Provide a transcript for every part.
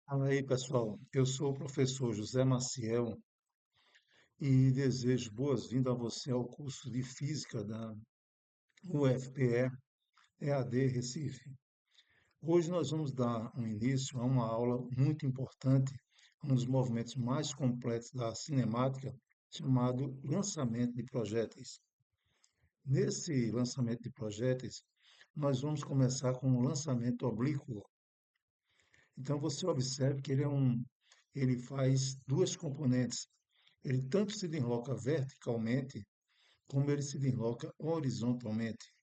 Fala aí, pessoal. Eu sou o professor José Maciel e desejo boas-vindas a você ao curso de Física da UFPE EAD Recife. Hoje nós vamos dar um início a uma aula muito importante, um dos movimentos mais completos da cinemática, chamado lançamento de projéteis. Nesse lançamento de projéteis, nós vamos começar com o lançamento oblíquo. Então você observe que ele faz duas componentes. Ele tanto se desloca verticalmente, como ele se desloca horizontalmente.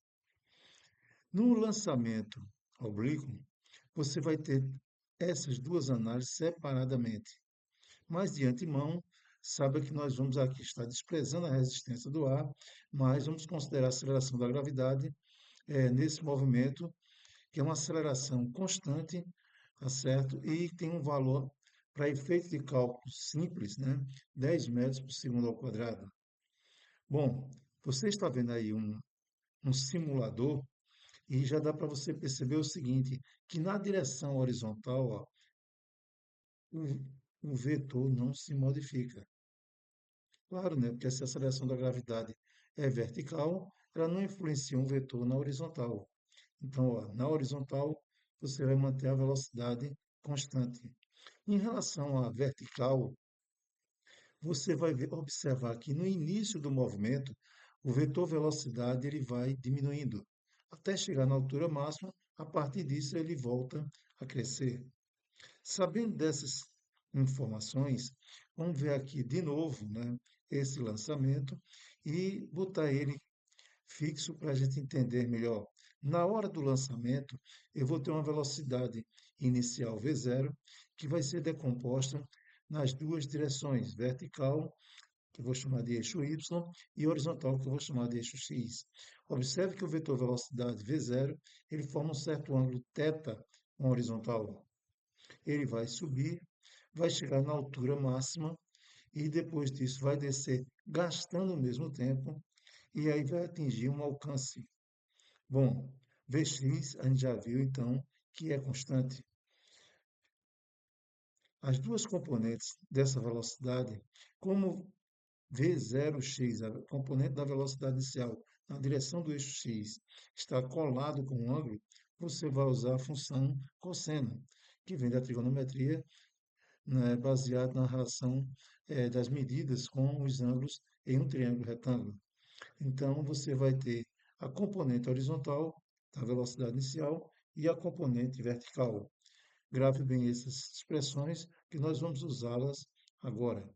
No lançamento oblíquo, você vai ter essas duas análises separadamente. Mas de antemão, saiba que nós vamos aqui estar desprezando a resistência do ar, mas vamos considerar a aceleração da gravidade nesse movimento, que é uma aceleração constante, tá certo? E tem um valor para efeito de cálculo simples, né? 10 metros por segundo ao quadrado. Bom, você está vendo aí um simulador e já dá para você perceber o seguinte, que na direção horizontal, ó, o, o vetor não se modifica. Claro, né? Porque se a aceleração da gravidade é vertical, ela não influencia um vetor na horizontal. Então, ó, na horizontal, você vai manter a velocidade constante. Em relação à vertical, você vai observar que no início do movimento, o vetor velocidade ele vai diminuindo até chegar na altura máxima. A partir disso, ele volta a crescer. Sabendo dessas informações, vamos ver aqui de novo, né, esse lançamento e botar ele fixo para a gente entender melhor. Na hora do lançamento, eu vou ter uma velocidade inicial V0 que vai ser decomposta nas duas direções, vertical, que eu vou chamar de eixo Y, e horizontal, que eu vou chamar de eixo X. Observe que o vetor velocidade V0, ele forma um certo ângulo θ com horizontal. Ele vai subir, vai chegar na altura máxima e depois disso vai descer gastando o mesmo tempo e aí vai atingir um alcance. Bom, Vx a gente já viu então que é constante. As duas componentes dessa velocidade, como V0x, a componente da velocidade inicial na direção do eixo x, está colado com um ângulo, você vai usar a função cosseno, que vem da trigonometria, né, baseado na relação das medidas com os ângulos em um triângulo retângulo. Então, você vai ter a componente horizontal da velocidade inicial e a componente vertical. Grave bem essas expressões que nós vamos usá-las agora.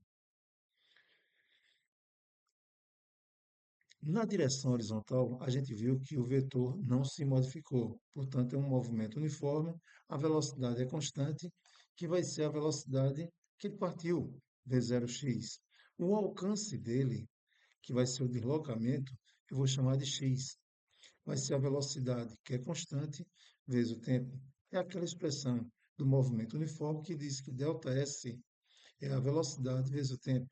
Na direção horizontal, a gente viu que o vetor não se modificou, portanto, é um movimento uniforme, a velocidade é constante, que vai ser a velocidade que ele partiu, v0x. O alcance dele, que vai ser o deslocamento, eu vou chamar de x. Vai ser a velocidade, que é constante, vezes o tempo. É aquela expressão do movimento uniforme que diz que ΔS é a velocidade vezes o tempo.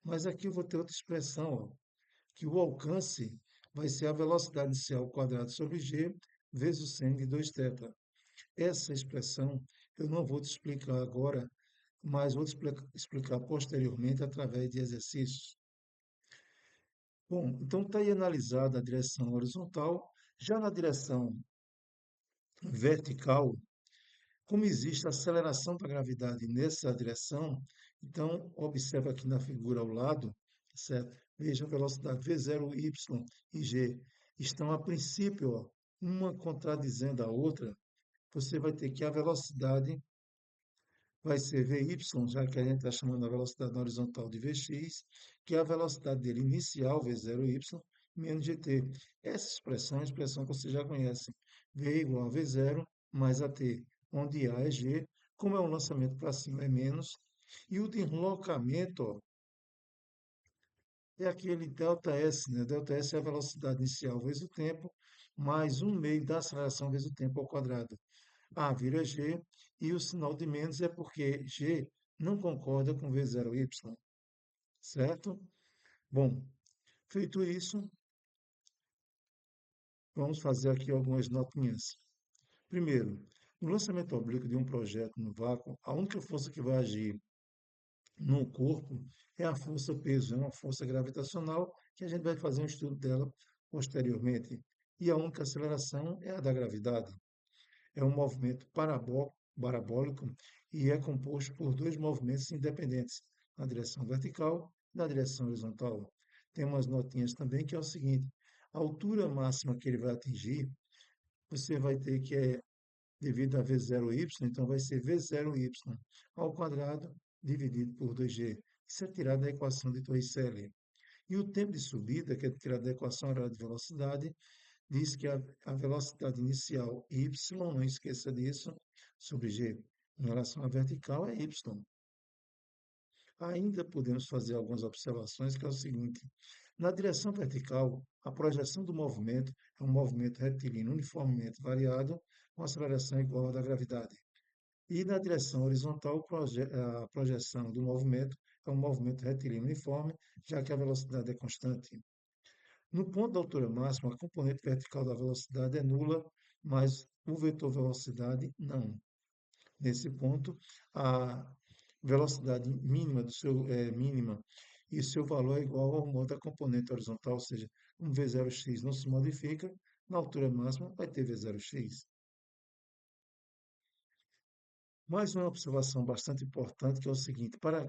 Mas aqui eu vou ter outra expressão, ó, que o alcance vai ser a velocidade inicial ao quadrado sobre g vezes o seno de 2θ. Essa expressão eu não vou te explicar agora, mas vou te explicar posteriormente através de exercícios. Bom, então está aí analisada a direção horizontal. Já na direção vertical, como existe aceleração da gravidade nessa direção, então observa aqui na figura ao lado, certo? Veja a velocidade V0y e g estão a princípio, ó, uma contradizendo a outra. Você vai ter que a velocidade vai ser Vy, já que a gente está chamando a velocidade na horizontal de Vx, que é a velocidade dele inicial, V0y, menos gt. Essa expressão é uma expressão que você já conhece. V igual a V0 mais AT, onde A é g, como é um lançamento para cima é menos, e o deslocamento, ó, é aquele ΔS, né? ΔS é a velocidade inicial vezes o tempo, mais um meio da aceleração vezes o tempo ao quadrado. A vira G, e o sinal de menos é porque G não concorda com V0y, certo? Bom, feito isso, vamos fazer aqui algumas notinhas. Primeiro, No lançamento oblíquo de um projeto no vácuo, a única força que vai agir no corpo é a força-peso, é uma força gravitacional que a gente vai fazer um estudo dela posteriormente. E a única aceleração é a da gravidade. É um movimento parabólico e é composto por dois movimentos independentes, na direção vertical e na direção horizontal. Tem umas notinhas também que é o seguinte: a altura máxima que ele vai atingir, você vai ter que é devido a V0y, então vai ser V0y ao quadrado dividido por 2g. Isso é tirado da equação de Torricelli. E o tempo de subida, que é tirado da equação horária de velocidade, diz que a velocidade inicial y, não esqueça disso, sobre g, em relação à vertical é y. Ainda podemos fazer algumas observações, que é o seguinte: na direção vertical, a projeção do movimento é um movimento retilíneo uniformemente variado, com aceleração igual à da gravidade. E na direção horizontal, a projeção do movimento é um movimento retilíneo uniforme, já que a velocidade é constante. No ponto da altura máxima, a componente vertical da velocidade é nula, mas o vetor velocidade não. Nesse ponto, a velocidade mínima mínima e seu valor é igual ao modo da componente horizontal, ou seja, um V0x não se modifica, na altura máxima vai ter V0x. Mais uma observação bastante importante que é o seguinte: para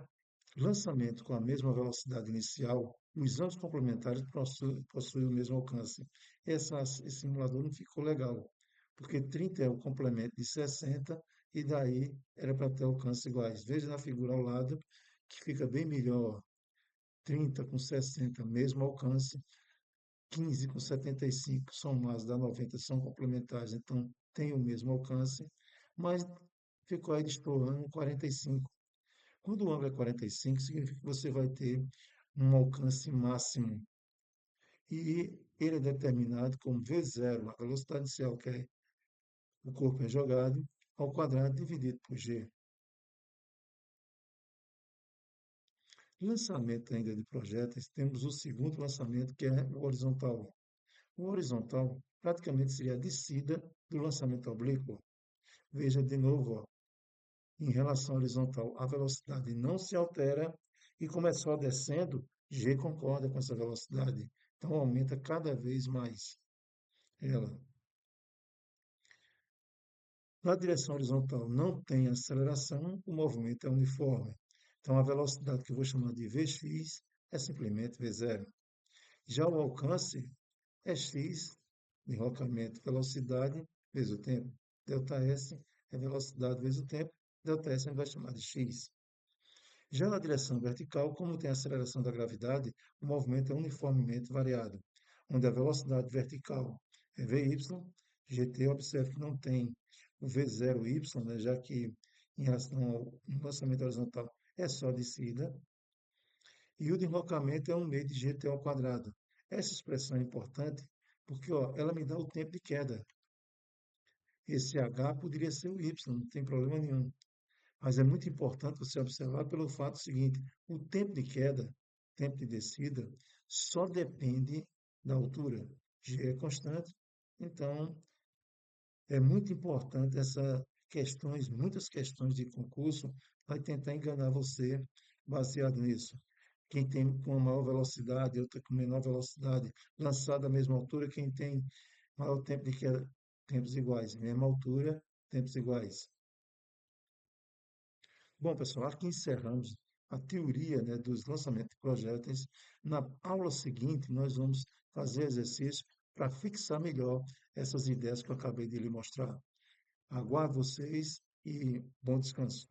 lançamento com a mesma velocidade inicial, os ângulos complementares possuem o mesmo alcance. Esse simulador não ficou legal, porque 30 é o complemento de 60 e daí era para ter alcances iguais. Veja na figura ao lado que fica bem melhor. 30 com 60, mesmo alcance. 15 com 75 somados dá 90, são complementares, então tem o mesmo alcance, mas ficou aí destoando 45. Quando o ângulo é 45, significa que você vai ter um alcance máximo. E ele é determinado como V0, a velocidade inicial, que é o corpo é jogado, ao quadrado dividido por g. Lançamento ainda de projéteis, temos o segundo lançamento, que é o horizontal. O horizontal praticamente seria a descida do lançamento oblíquo. Veja de novo, ó, em relação à horizontal, a velocidade não se altera e como é só descendo, g concorda com essa velocidade. Então aumenta cada vez mais ela. Na direção horizontal não tem aceleração, o movimento é uniforme. Então a velocidade que eu vou chamar de Vx é simplesmente V0. Já o alcance é x, deslocamento, velocidade vezes o tempo. ΔS é velocidade vezes o tempo. ΔS a gente vai chamar de x. Já na direção vertical, como tem a aceleração da gravidade, o movimento é uniformemente variado, onde a velocidade vertical é Vy, GT, observe que não tem o V0y, né, já que em relação ao lançamento horizontal é só descida, e o deslocamento é um meio de GT ao quadrado. Essa expressão é importante porque ela me dá o tempo de queda. Esse H poderia ser o Y, não tem problema nenhum. Mas é muito importante você observar pelo fato seguinte: o tempo de queda, tempo de descida, só depende da altura. G é constante, então é muito importante essas questões, muitas questões de concurso vai tentar enganar você baseado nisso. Quem tem com maior velocidade, outra com menor velocidade, lançado à mesma altura, quem tem maior tempo de queda, tempos iguais, mesma altura, tempos iguais. Bom, pessoal, aqui encerramos a teoria, né, dos lançamentos de projéteis. Na aula seguinte, nós vamos fazer exercício para fixar melhor essas ideias que eu acabei de lhe mostrar. Aguardo vocês e bom descanso.